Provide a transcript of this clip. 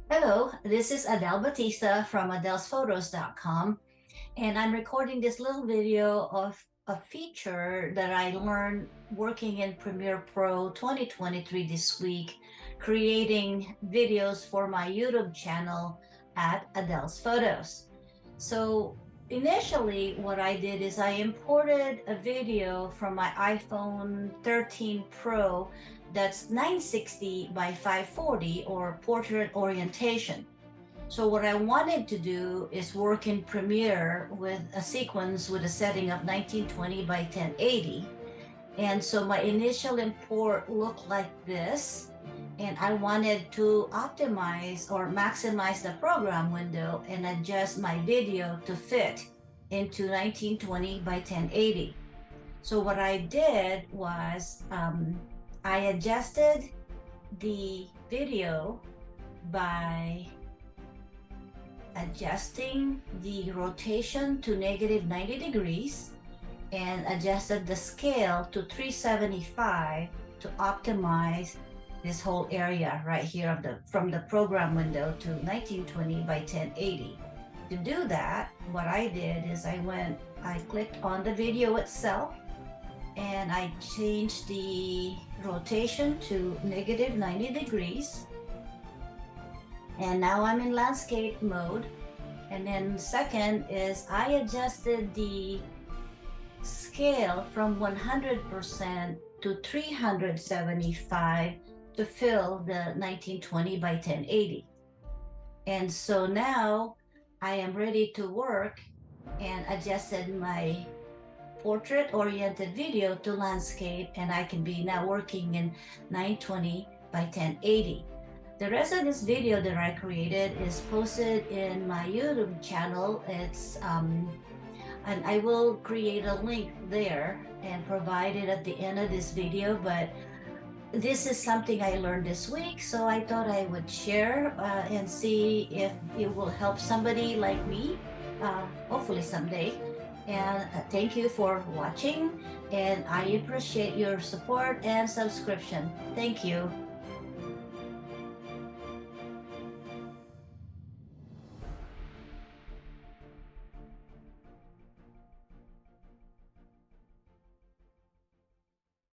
Hello, this is Adele Batista from adelsphotos.com, and I'm recording this little video of a feature that I learned working in Premiere Pro 2023 this week, creating videos for my YouTube channel at Adele's Photos. So initially what I did is I imported a video from my iPhone 13 Pro that's 960 by 540 or portrait orientation. So what I wanted to do is work in Premiere with a sequence with a setting of 1920 by 1080. And so my initial import looked like this, and I wanted to optimize or maximize the program window and adjust my video to fit into 1920 by 1080. So what I did was I adjusted the video by adjusting the rotation to -90 degrees and adjusted the scale to 375 to optimize this whole area right here of from the program window to 1920 by 1080. To do that, what I did is I clicked on the video itself and I changed the rotation to -90 degrees. And now I'm in landscape mode. And then second is I adjusted the scale from 100% to 375 to fill the 1920 by 1080. And so now I am ready to work and adjusted my portrait oriented video to landscape, and I can be now working in 920 by 1080. The rest of this video that I created is posted in my YouTube channel. And I will create a link there and provide it at the end of this video, but this is something I learned this week, so I thought I would share and see if it will help somebody like me, hopefully someday. And thank you for watching, and I appreciate your support and subscription. Thank you.